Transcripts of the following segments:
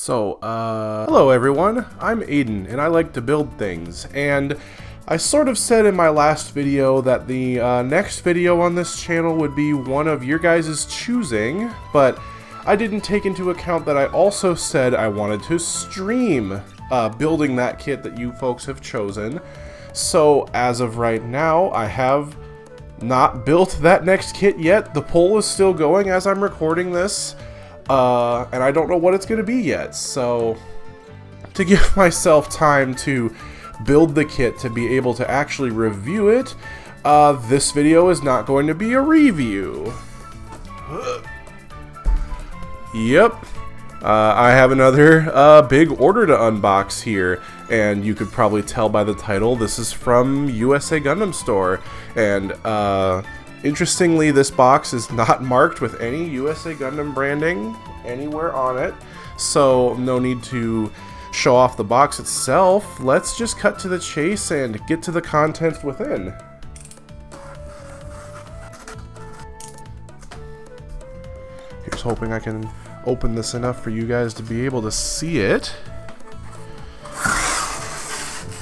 Hello everyone, I'm Aiden, and I like to build things, and I sort of said in my last video that the next video on this channel would be one of your guys' choosing, but I didn't take into account that I also said I wanted to stream building that kit that you folks have chosen. So as of right now, I have not built that next kit yet. The poll is still going as I'm recording this. And I don't know what it's going to be yet, so to give myself time to build the kit to be able to actually review it, this video is not going to be a review. Yep, I have another big order to unbox here, and you could probably tell by the title, this is from USA Gundam Store, and interestingly, this box is not marked with any USA Gundam branding anywhere on it, so no need to show off the box itself. Let's just cut to the chase and get to the content within. Here's hoping I can open this enough for you guys to be able to see it.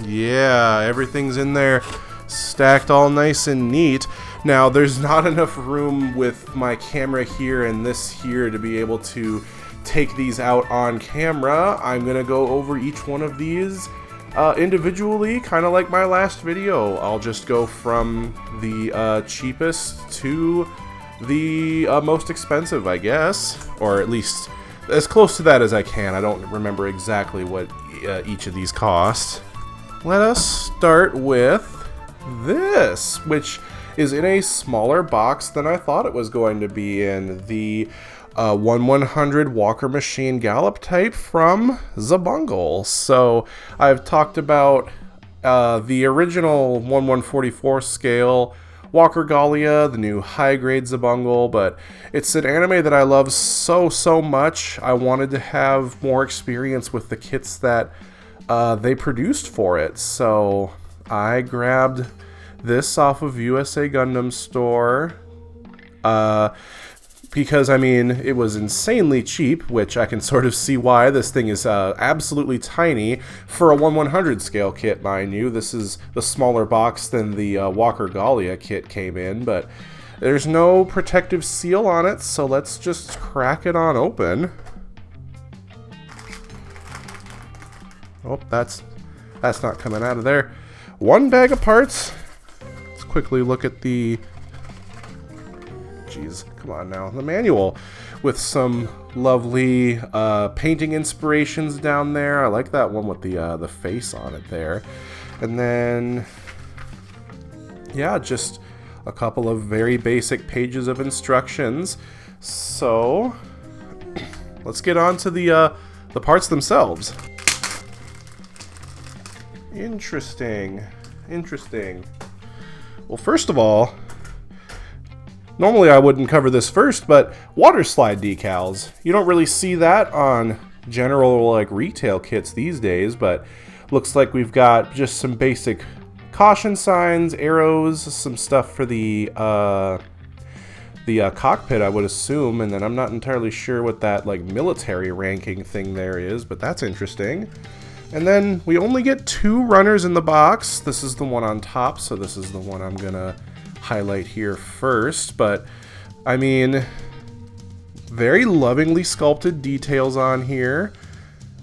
Yeah, everything's in there, stacked all nice and neat. Now, there's not enough room with my camera here and this here to be able to take these out on camera. I'm going to go over each one of these individually, kind of like my last video. I'll just go from the cheapest to the most expensive, I guess. Or at least as close to that as I can. I don't remember exactly what each of these cost. Let us start with this, which is in a smaller box than I thought it was going to be in. The 1/100 Walker Machine Gallop type from Zabungle. So I've talked about the original 1/144 scale Walker Gallia, the new high grade Zabungle, but it's an anime that I love so much. I wanted to have more experience with the kits that they produced for it, so I grabbed this off of USA Gundam Store, because, I mean, it was insanely cheap, which I can sort of see why. This thing is absolutely tiny for a 1/100 scale kit, mind you. This is the smaller box than the Walker Gallia kit came in, but there's no protective seal on it, so let's just crack it on open. Oh, that's not coming out of there. One bag of parts. Quickly look at the, geez, come on now, the manual with some lovely painting inspirations down there. I like that one with the face on it there. And then, yeah, just a couple of very basic pages of instructions. So let's get on to the parts themselves. Interesting. Well, first of all, normally I wouldn't cover this first, but water slide decals. You don't really see that on general like retail kits these days, but looks like we've got just some basic caution signs, arrows, some stuff for the cockpit, I would assume, and then I'm not entirely sure what that like military ranking thing there is, but that's interesting. And then we only get 2 runners in the box. This is the one on top, so this is the one I'm gonna highlight here first. But, I mean, very lovingly sculpted details on here.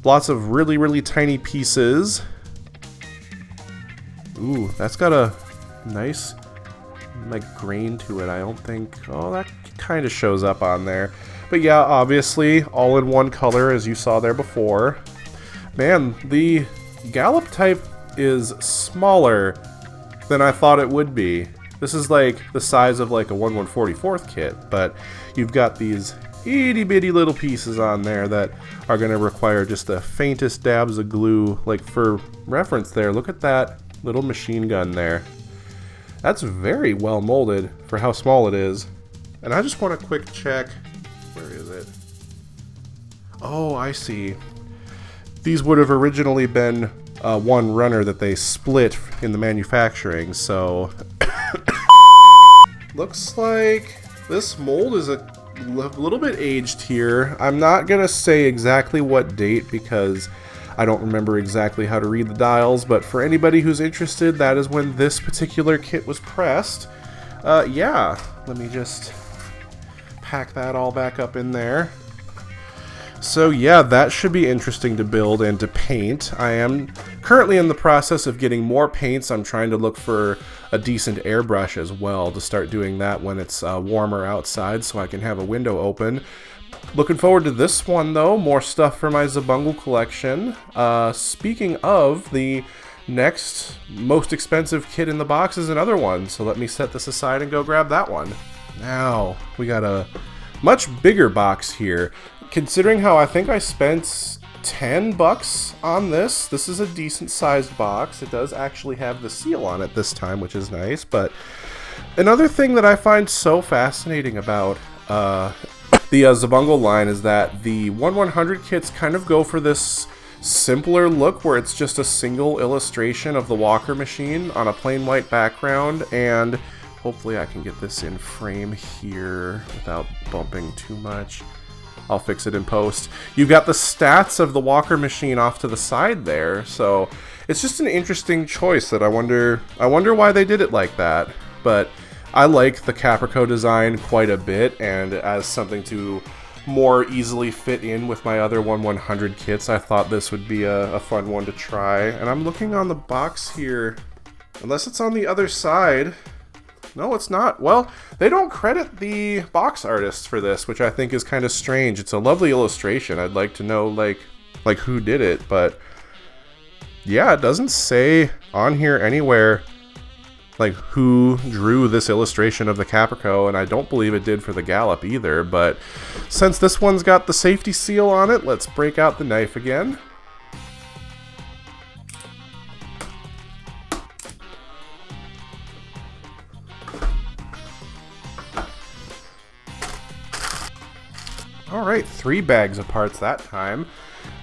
Lots of really tiny pieces. Ooh, that's got a nice, like, grain to it. I don't think, oh, that kind of shows up on there. But yeah, obviously, all in one color, as you saw there before. Man, the Gallop type is smaller than I thought it would be. This is like the size of like a 1/144th kit, but you've got these itty bitty little pieces on there that are going to require just the faintest dabs of glue. Like for reference there, look at that little machine gun there. That's very well molded for how small it is. And I just want a quick check. Where is it? Oh, I see. These would have originally been one runner that they split in the manufacturing, so looks like this mold is a little bit aged here. I'm not going to say exactly what date because I don't remember exactly how to read the dials, but for anybody who's interested, that is when this particular kit was pressed. Yeah, let me just pack that all back up in there. So yeah, that should be interesting to build and to paint. I am currently in the process of getting more paints. I'm trying to look for a decent airbrush as well to start doing that when it's warmer outside so I can have a window open. Looking forward to this one though, more stuff for my Zabungle collection. Speaking of, the next most expensive kit in the box is another one, so let me set this aside and go grab that one. Now, we got a much bigger box here. Considering how I think I spent $10 on this, this is a decent sized box. It does actually have the seal on it this time, which is nice. But another thing that I find so fascinating about the Zabungle line is that the 1/100 kits kind of go for this simpler look where it's just a single illustration of the walker machine on a plain white background, and hopefully I can get this in frame here without bumping too much. I'll fix it in post. You've got the stats of the walker machine off to the side there, so it's just an interesting choice that I wonder why they did it like that. But I like the Caprico design quite a bit, and as something to more easily fit in with my other 1/100 kits, I thought this would be a fun one to try. And I'm looking on the box here, unless it's on the other side. No, it's not. Well, they don't credit the box artists for this, which I think is kind of strange. It's a lovely illustration. I'd like to know, like who did it, but yeah, it doesn't say on here anywhere, like, who drew this illustration of the Caprico, and I don't believe it did for the Gallop either, but since this one's got the safety seal on it, let's break out the knife again. Alright, 3 bags of parts that time,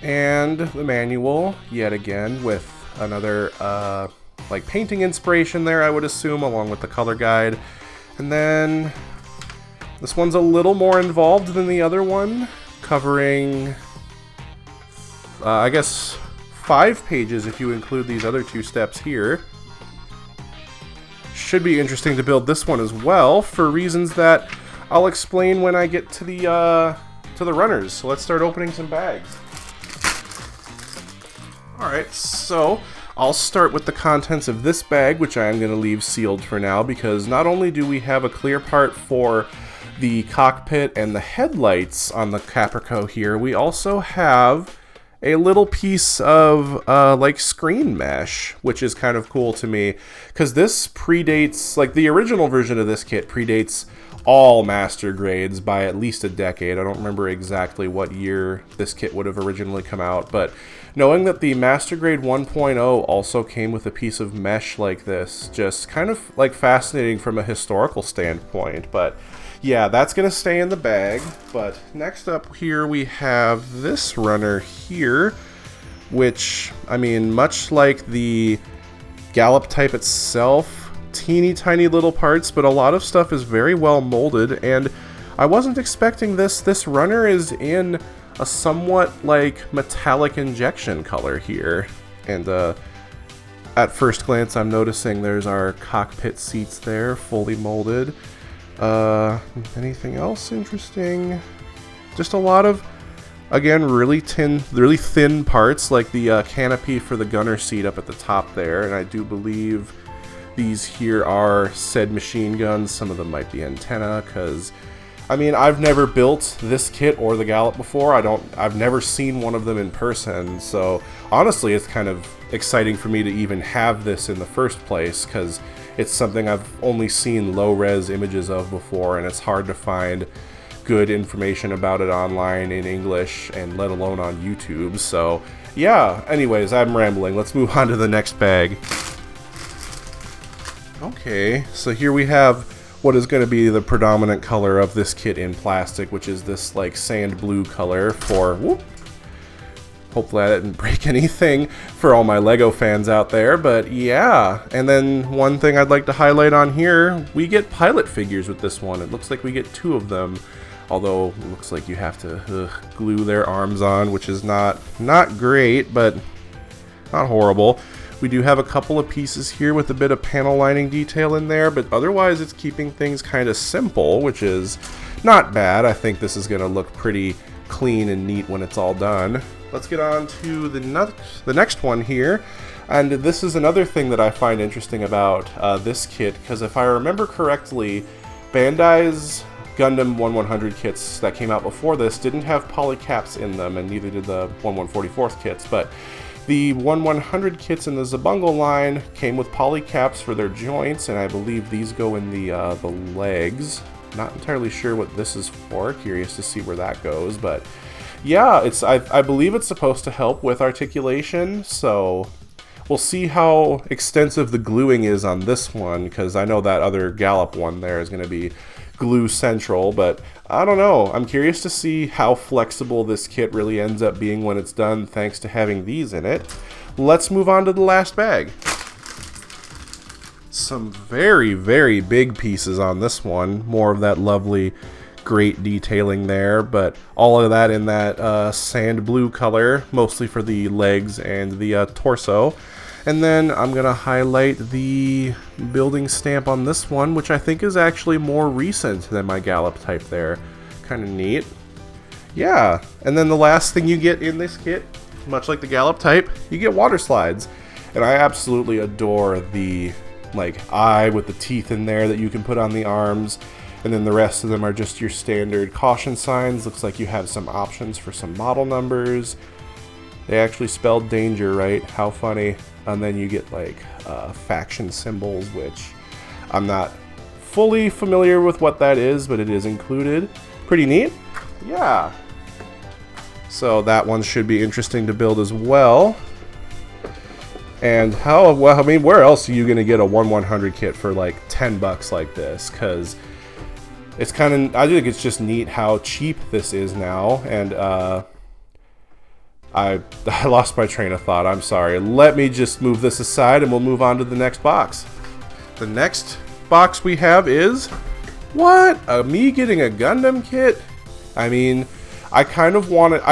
and the manual yet again with another like painting inspiration there, I would assume, along with the color guide. And then this one's a little more involved than the other one, covering I guess 5 pages if you include these other 2 steps here. Should be interesting to build this one as well, for reasons that I'll explain when I get to the runners. So let's start opening some bags. Alright, so I'll start with the contents of this bag, which I am going to leave sealed for now, because not only do we have a clear part for the cockpit and the headlights on the Caprico here, we also have a little piece of like screen mesh, which is kind of cool to me, because this predates, like the original version of this kit predates all master grades by at least a decade. I don't remember exactly what year this kit would have originally come out, but knowing that the master grade 1.0 also came with a piece of mesh like this, just kind of like fascinating from a historical standpoint. But yeah, that's gonna stay in the bag. But next up here we have this runner here, which, I mean, much like the Gallop type itself, teeny tiny little parts, but a lot of stuff is very well molded, and I wasn't expecting this. This runner is in a somewhat like metallic injection color here, and at first glance I'm noticing there's our cockpit seats there, fully molded. Anything else interesting? Just a lot of, again, really thin parts, like the canopy for the gunner seat up at the top there, and I do believe these here are said machine guns. Some of them might be antenna, because I mean, I've never built this kit or the Gallop before. I've never seen one of them in person, so honestly it's kind of exciting for me to even have this in the first place, because it's something I've only seen low-res images of before, and it's hard to find good information about it online in English, and let alone on YouTube. So yeah, anyways, I'm rambling. Let's move on to the next bag. Okay, so here we have what is going to be the predominant color of this kit in plastic, which is this like sand blue color for, whoop, hopefully I didn't break anything for all my Lego fans out there, but yeah. And then one thing I'd like to highlight on here, we get pilot figures with this one. It looks like we get 2 of them. Although it looks like you have to glue their arms on, which is not great, but not horrible. We do have a couple of pieces here with a bit of panel lining detail in there, but otherwise it's keeping things kind of simple, which is not bad. I think this is going to look pretty clean and neat when it's all done. Let's get on to the next one here. And this is another thing that I find interesting about this kit, because if I remember correctly, Bandai's Gundam 1100 kits that came out before this didn't have polycaps in them, and neither did the 1144th kits, but the 1100 kits in the Zabungle line came with polycaps for their joints, and I believe these go in the legs. Not entirely sure what this is for. Curious to see where that goes, but yeah, I believe it's supposed to help with articulation, so we'll see how extensive the gluing is on this one, because I know that other Gallop one there is going to be glue central, but I don't know. I'm curious to see how flexible this kit really ends up being when it's done, thanks to having these in it. Let's move on to the last bag. Some very, very big pieces on this one. More of that lovely, great detailing there, but all of that in that sand blue color, mostly for the legs and the torso. And then I'm going to highlight the building stamp on this one, which I think is actually more recent than my Gallop type there. Kind of neat. Yeah, and then the last thing you get in this kit, much like the Gallop type, you get water slides. And I absolutely adore the eye with the teeth in there that you can put on the arms. And then the rest of them are just your standard caution signs. Looks like you have some options for some model numbers. They actually spelled danger right. How funny. And then you get faction symbols, which I'm not fully familiar with what that is, but it is included. Pretty neat. Yeah. So that one should be interesting to build as well. And well, I mean, where else are you going to get a 1/100 kit for like 10 bucks like this? Because it's I think it's just neat how cheap this is now. And I lost my train of thought. I'm sorry. Let me just move this aside and we'll move on to the next box. The next box we have what? Me getting a Gundam kit? I mean, I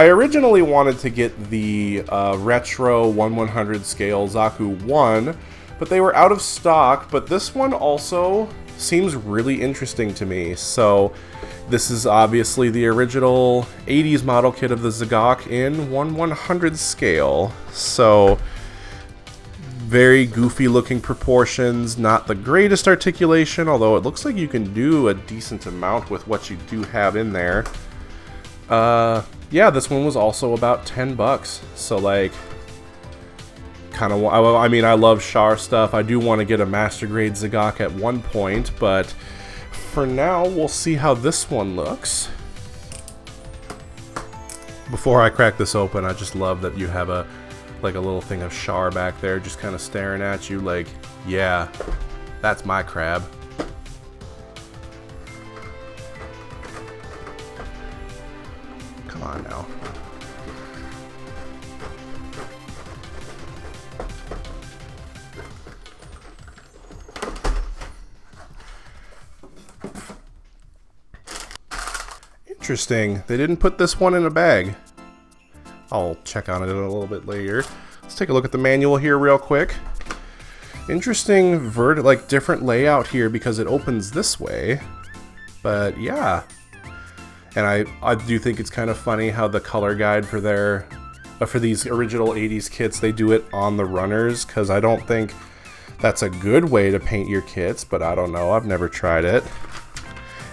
originally wanted to get the retro 1/100 scale Zaku 1, but they were out of stock. But this one also seems really interesting to me. So this is obviously the original 80s model kit of the Zagok in 1/100 scale. So very goofy looking proportions, not the greatest articulation, although it looks like you can do a decent amount with what you do have in there. Yeah, this one was also about 10 bucks. So I mean, I love Char stuff. I do want to get a master grade Zagok at one point, but for now, we'll see how this one looks. Before I crack this open, I just love that you have a little thing of Char back there just kind of staring at you yeah, that's my crab. Come on now. Interesting. They didn't put this one in a bag. I'll check on it a little bit later. Let's take a look at the manual here real quick. Interesting different layout here because it opens this way. But yeah. And I do think it's kind of funny how the color guide for these original 80s kits, they do it on the runners, because I don't think that's a good way to paint your kits, but I don't know. I've never tried it.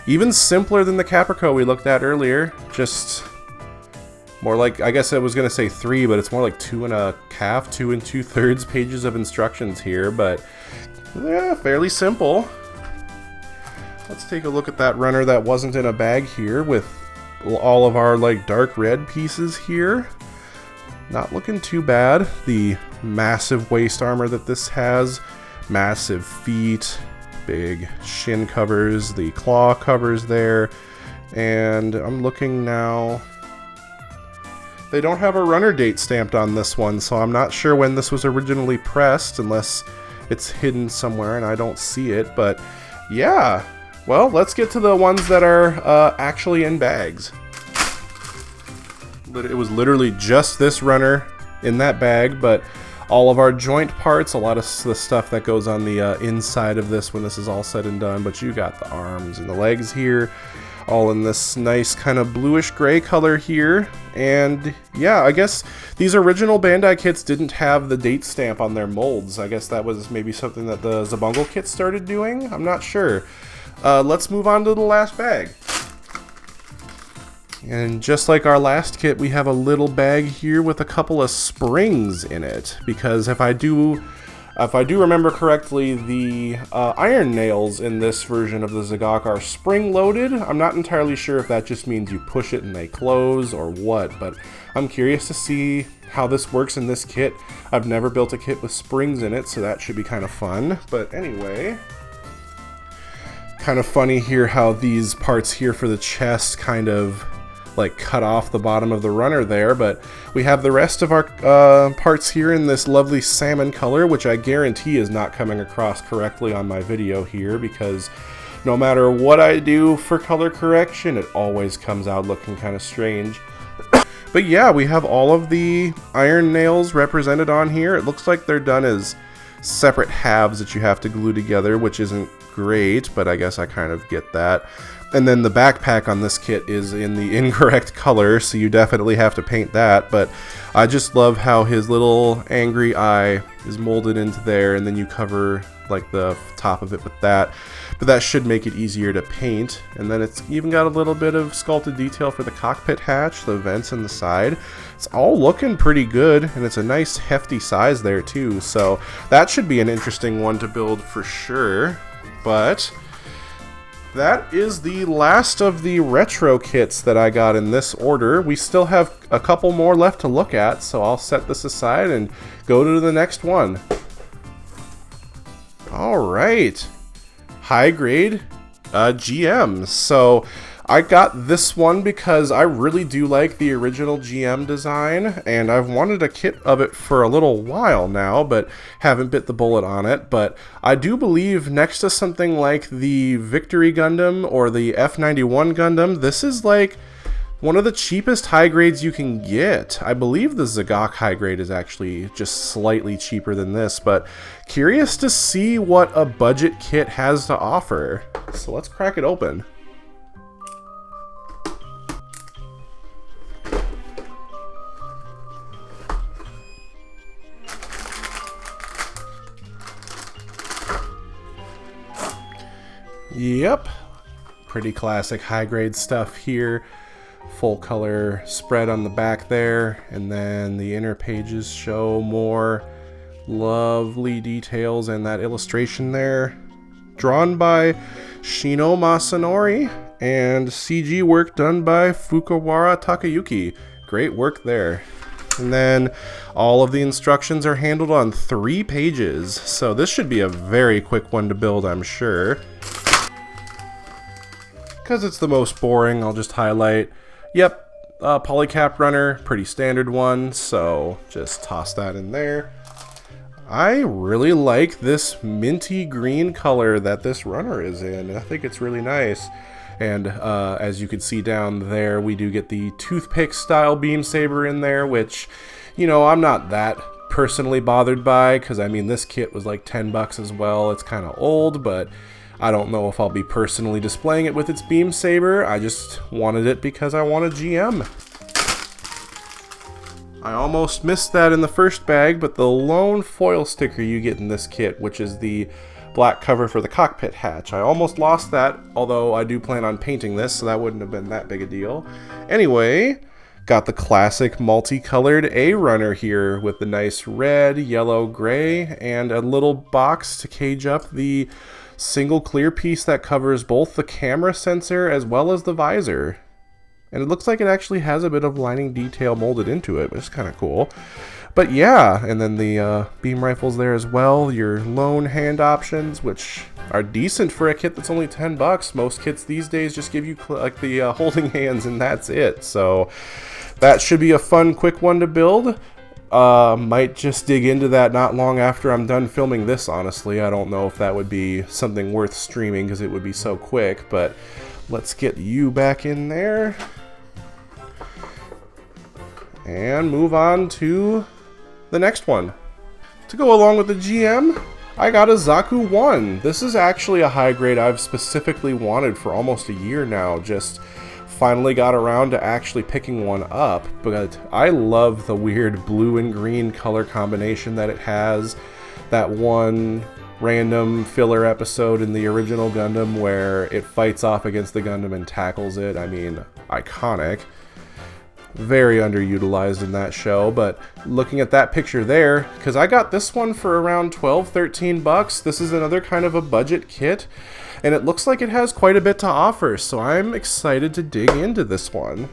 Even simpler than the Caprico we looked at earlier. Just more I guess I was going to say 3, but it's more like 2 2 2/3 pages of instructions here, but yeah, fairly simple. Let's take a look at that runner that wasn't in a bag here with all of our dark red pieces here. Not looking too bad. The massive waist armor that this has, massive feet, big shin covers, the claw covers there, and I'm looking now. They don't have a runner date stamped on this one, so I'm not sure when this was originally pressed, unless it's hidden somewhere and I don't see it, but yeah. well, let's get to the ones that are actually in bags. It was literally just this runner in that bag, but all of our joint parts, a lot of the stuff that goes on the inside of this when this is all said and done, but you got the arms and the legs here, all in this nice kind of bluish gray color here. And yeah, I guess these original Bandai kits didn't have the date stamp on their molds. I guess that was maybe something that the Zabungle kit started doing. I'm not sure. Let's move on to the last bag. And just like our last kit, we have a little bag here with a couple of springs in it, because if I do remember correctly, the iron nails in this version of the Zagok are spring-loaded. I'm not entirely sure if that just means you push it and they close or what, but I'm curious to see how this works in this kit. I've never built a kit with springs in it, so that should be kind of fun. But anyway, kind of funny here how these parts here for the chest kind of like cut off the bottom of the runner there, but we have the rest of our parts here in this lovely salmon color, which I guarantee is not coming across correctly on my video here, because no matter what I do for color correction, it always comes out looking kind of strange. But yeah, we have all of the iron nails represented on here. It looks like they're done as separate halves that you have to glue together, which isn't great, but I guess I kind of get that. And then the backpack on this kit is in the incorrect color, so you definitely have to paint that. But I just love how his little angry eye is molded into there, and then you cover like the top of it with that. But that should make it easier to paint. And then it's even got a little bit of sculpted detail for the cockpit hatch, the vents in the side. It's all looking pretty good, and it's a nice hefty size there too. So that should be an interesting one to build for sure. But that is the last of the retro kits that I got in this order. We still have a couple more left to look at, so I'll set this aside and go to the next one. Alright, high grade GMs. So I got this one because I really do like the original GM design, and I've wanted a kit of it for a little while now, but haven't bit the bullet on it. But I do believe next to something like the Victory Gundam or the F91 Gundam, this is like one of the cheapest high grades you can get. I believe the Zagok high grade is actually just slightly cheaper than this, but curious to see what a budget kit has to offer. So let's crack it open. Yep, pretty classic high grade stuff here. Full color spread on the back there, and then the inner pages show more lovely details, and that illustration there drawn by Shino Masanori and CG work done by Fukuwara Takayuki. Great work there. And then all of the instructions are handled on 3 pages, so this should be a very quick one to build, I'm sure. Because it's the most boring, I'll just highlight. Yep, polycap runner, pretty standard one, so just toss that in there. I really like this minty green color that this runner is in. I think it's really nice. And as you can see down there, we do get the toothpick style beam saber in there, which, you know, I'm not that personally bothered by, because I mean this kit was like 10 bucks as well. It's kind of old, but I don't know if I'll be personally displaying it with its beam saber. I just wanted it because I want a GM. I almost missed that in the first bag, but the lone foil sticker you get in this kit, which is the black cover for the cockpit hatch, I almost lost that, although I do plan on painting this, so that wouldn't have been that big a deal. Anyway, got the classic multicolored A runner here with the nice red, yellow, gray, and a little box to cage up the single clear piece that covers both the camera sensor as well as the visor. And it looks like it actually has a bit of lining detail molded into it, which is kind of cool. But yeah, and then the beam rifles there as well, your lone hand options, which are decent for a kit that's only 10 bucks. Most kits these days just give you like the holding hands and that's it. So that should be a fun, quick one to build. Might just dig into that not long after I'm done filming this, honestly. I don't know if that would be something worth streaming because it would be so quick, but let's get you back in there. And move on to the next one. To go along with the GM, I got a Zaku 1. This is actually a high grade I've specifically wanted for almost a year now. Just finally got around to actually picking one up, but I love the weird blue and green color combination that it has. That one random filler episode in the original Gundam where it fights off against the Gundam and tackles it. I mean, iconic. Very underutilized in that show, but looking at that picture there, because I got this one for around 12-13 bucks. This is another kind of a budget kit, and it looks like it has quite a bit to offer, so I'm excited to dig into this one.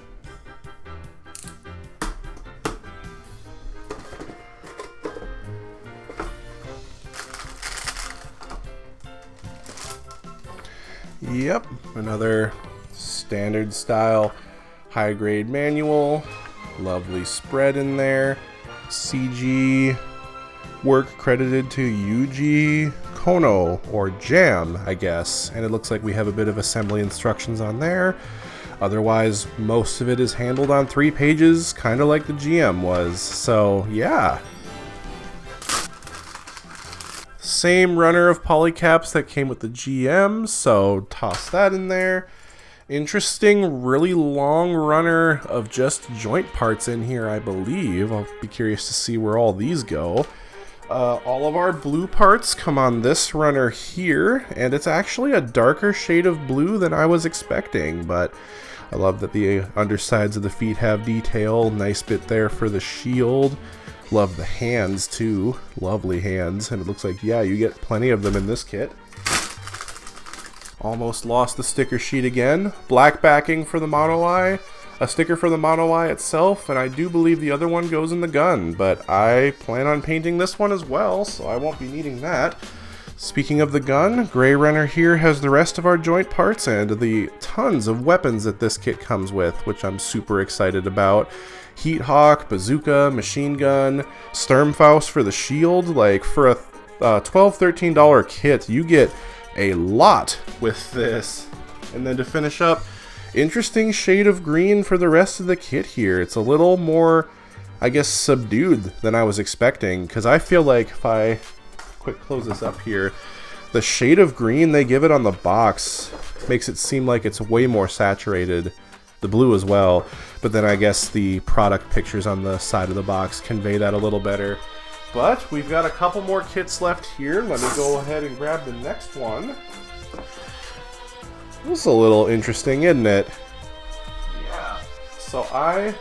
Yep, another standard style high grade manual. Lovely spread in there. CG work credited to Yuji Kono, or Jam, I guess. And it looks like we have a bit of assembly instructions on there. Otherwise, most of it is handled on 3 pages, kind of like the GM was. So, yeah. Same runner of polycaps that came with the GM, so toss that in there. Interesting, really long runner of just joint parts in here, I believe. I'll be curious to see where all these go. All of our blue parts come on this runner here, and it's actually a darker shade of blue than I was expecting, but I love that the undersides of the feet have detail. Nice bit there for the shield. Love the hands too. Lovely hands, and it looks like, yeah, you get plenty of them in this kit. Almost lost the sticker sheet again. Black backing for the Mono Eye, a sticker for the Mono Eye itself, and I do believe the other one goes in the gun, but I plan on painting this one as well, so I won't be needing that. Speaking of the gun, Gray Runner here has the rest of our joint parts and the tons of weapons that this kit comes with, which I'm super excited about. Heat Hawk, bazooka, machine gun, Sturmfaust for the shield. Like, for a $12-13 kit, you get a lot with this. And then to finish up, interesting shade of green for the rest of the kit here. It's a little more, I guess, subdued than I was expecting, because I feel like if I quick close this up here, the shade of green they give it on the box makes it seem like it's way more saturated. The blue as well, but then I guess the product pictures on the side of the box convey that a little better. But we've got a couple more kits left here. Let me go ahead and grab the next one. This is a little interesting, isn't it? Yeah. So I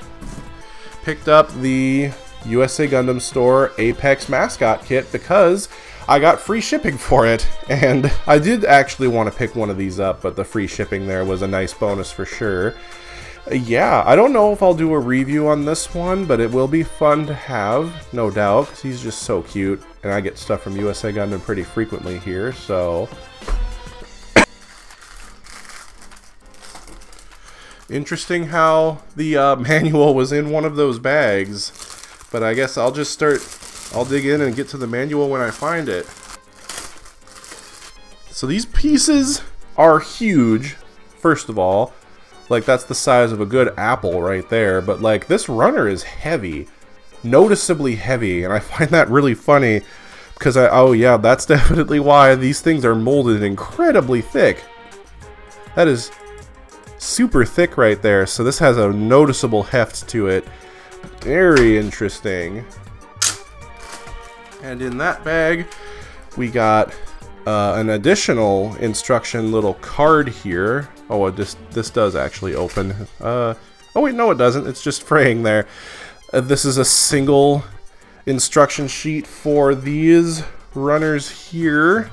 picked up the USA Gundam Store Apex Mascot Kit because I got free shipping for it, and I did actually want to pick one of these up, but the free shipping there was a nice bonus for sure. Yeah, I don't know if I'll do a review on this one, but it will be fun to have, no doubt, because he's just so cute, and I get stuff from USA Gundam pretty frequently here, so... Interesting how the manual was in one of those bags, but I guess I'll dig in and get to the manual when I find it. So these pieces are huge, first of all. Like, that's the size of a good apple right there, but like, this runner is heavy, noticeably heavy, and I find that really funny, because oh yeah, that's definitely why these things are molded incredibly thick. That is super thick right there, so this has a noticeable heft to it. Very interesting. And in that bag, we got an additional instruction little card here. Oh, this does actually open. Oh wait, no it doesn't. It's just fraying there. This is a single instruction sheet for these runners here.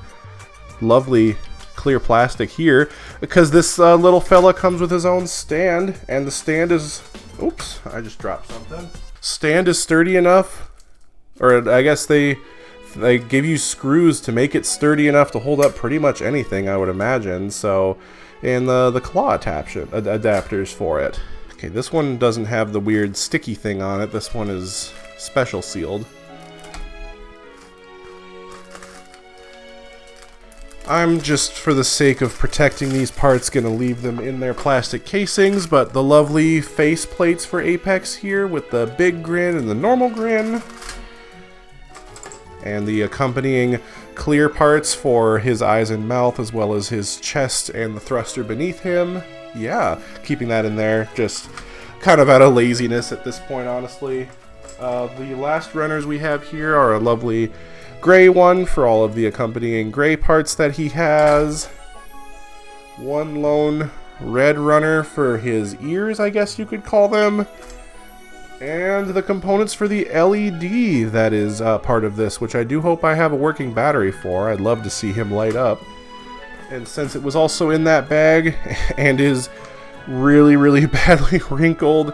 Lovely clear plastic here, because this little fella comes with his own stand, and the stand is... Oops, I just dropped something. Stand is sturdy enough, or I guess they give you screws to make it sturdy enough to hold up pretty much anything, I would imagine. So, and the claw adapters for it. Okay, this one doesn't have the weird sticky thing on it. This one is special sealed. I'm just, for the sake of protecting these parts, going to leave them in their plastic casings, but the lovely face plates for Apex here with the big grin and the normal grin, and the accompanying clear parts for his eyes and mouth, as well as his chest and the thruster beneath him. Yeah, keeping that in there, just kind of out of laziness at this point, honestly. The last runners we have here are a lovely gray one for all of the accompanying gray parts that he has. One lone red runner for his ears, I guess you could call them. And the components for the LED that is part of this, which I do hope I have a working battery for. I'd love to see him light up. And since it was also in that bag and is really, really badly wrinkled,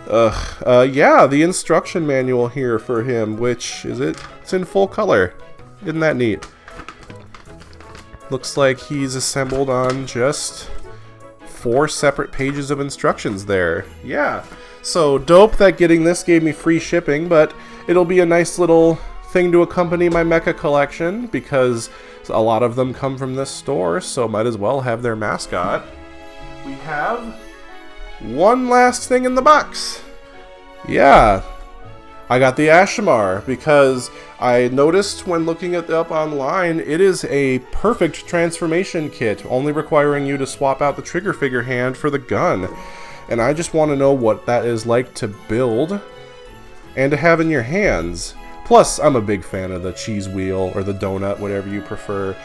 yeah, the instruction manual here for him, which is it's in full color. Isn't that neat? Looks like he's assembled on just 4 separate pages of instructions there. Yeah, so dope that getting this gave me free shipping, but it'll be a nice little thing to accompany my Mecha collection because a lot of them come from this store, so might as well have their mascot. We have one last thing in the box. Yeah, I got the Ashimar because I noticed when looking it up online, it is a perfect transformation kit, only requiring you to swap out the trigger figure hand for the gun. And I just want to know what that is like to build and to have in your hands. Plus, I'm a big fan of the cheese wheel or the donut, whatever you prefer.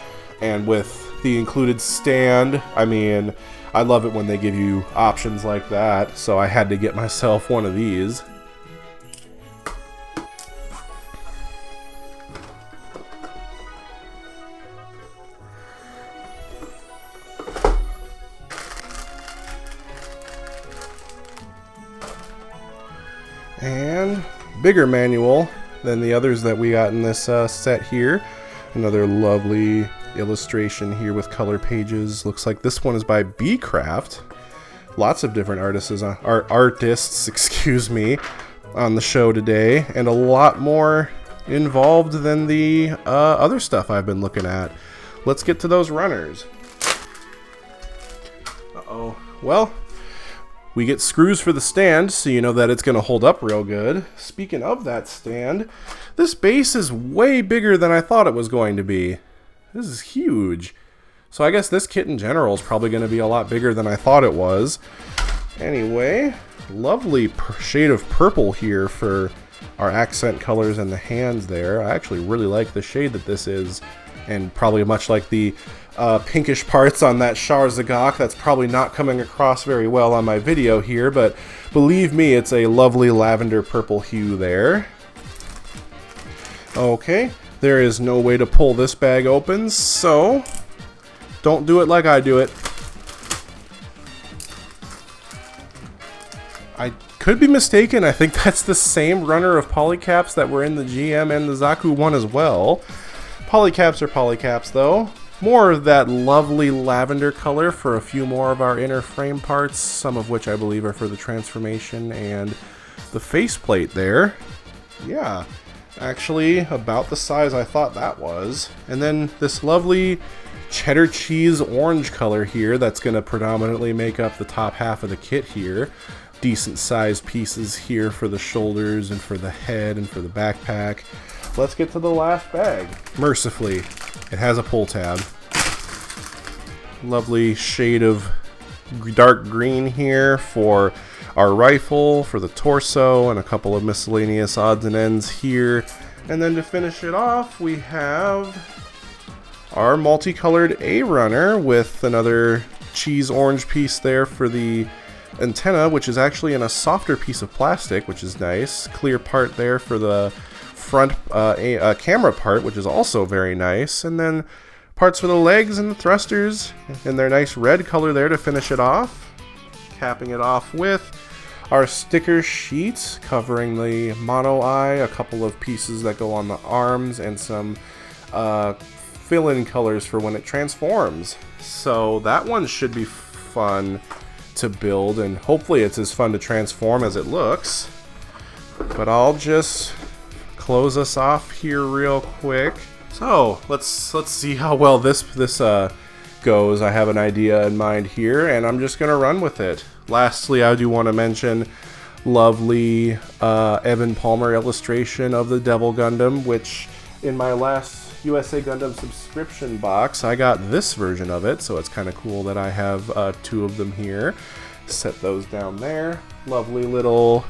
And with the included stand, I mean, I love it when they give you options like that, so I had to get myself one of these. And bigger manual than the others that we got in this set here. Another lovely illustration here with color pages. Looks like this one is by Bcraft. Lots of different artists, excuse me, on the show today, and a lot more involved than the other stuff I've been looking at. Let's get to those runners. Uh-oh. Well, we get screws for the stand, so you know that it's going to hold up real good. Speaking of that stand, this base is way bigger than I thought it was going to be. This is huge. So I guess this kit in general is probably going to be a lot bigger than I thought it was. Anyway, lovely shade of purple here for our accent colors and the hands there. I actually really like the shade that this is, and probably much like the pinkish parts on that Char Zagok. That's probably not coming across very well on my video here, but believe me, it's a lovely lavender purple hue there. Okay, there is no way to pull this bag open, so don't do it like I do it. I could be mistaken. I think that's the same runner of polycaps that were in the GM and the Zaku one as well. Polycaps are polycaps though. More of that lovely lavender color for a few more of our inner frame parts, some of which I believe are for the transformation and the faceplate there. Yeah, actually about the size I thought that was. And then this lovely cheddar cheese orange color here that's going to predominantly make up the top half of the kit here. Decent sized pieces here for the shoulders and for the head and for the backpack. Let's get to the last bag. Mercifully, it has a pull tab. Lovely shade of dark green here for our rifle, for the torso, and a couple of miscellaneous odds and ends here. And then to finish it off, we have our multicolored A runner with another cheese orange piece there for the antenna, which is actually in a softer piece of plastic, which is nice. Clear part there for the front camera part, which is also very nice. And then parts for the legs and the thrusters in their nice red color there to finish it off. Capping it off with our sticker sheet covering the mono eye, a couple of pieces that go on the arms, and some fill-in colors for when it transforms. So that one should be fun to build, and hopefully it's as fun to transform as it looks. But I'll just close us off here real quick. So let's see how well this goes. I have an idea in mind here, and I'm just gonna run with it. Lastly, I do want to mention lovely Evan Palmer illustration of the Devil Gundam, which in my last USA Gundam subscription box I got this version of it, so it's kind of cool that I have 2 of them here. Set those down there. Lovely little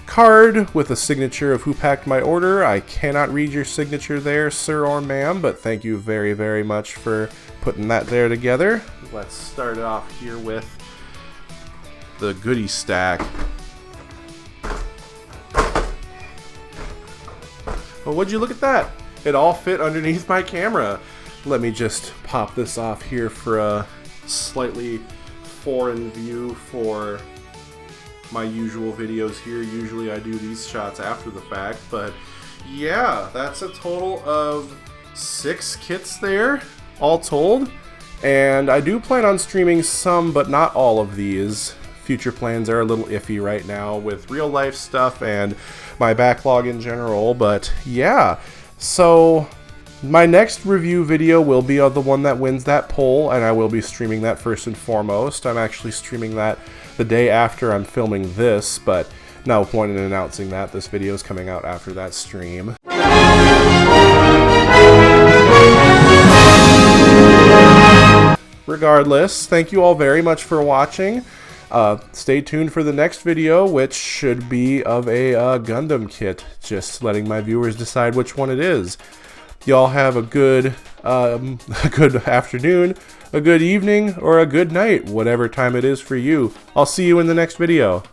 card with a signature of who packed my order. I cannot read your signature there, sir or ma'am, but thank you very, very much for putting that there together. Let's start it off here with the goodie stack. Oh, would you look at that? It all fit underneath my camera. Let me just pop this off here for a slightly foreign view for my usual videos here. Usually I do these shots after the fact, but yeah, that's a total of 6 kits there, all told. And I do plan on streaming some, but not all of these. Future plans are a little iffy right now with real life stuff and my backlog in general, but yeah. So my next review video will be of the one that wins that poll, and I will be streaming that first and foremost. I'm actually streaming that the day after I'm filming this, but no point in announcing that. This video is coming out after that stream. Regardless, thank you all very much for watching. Stay tuned for the next video, which should be of a Gundam kit. Just letting my viewers decide which one it is. Y'all have a good afternoon, a good evening, or a good night, whatever time it is for you. I'll see you in the next video.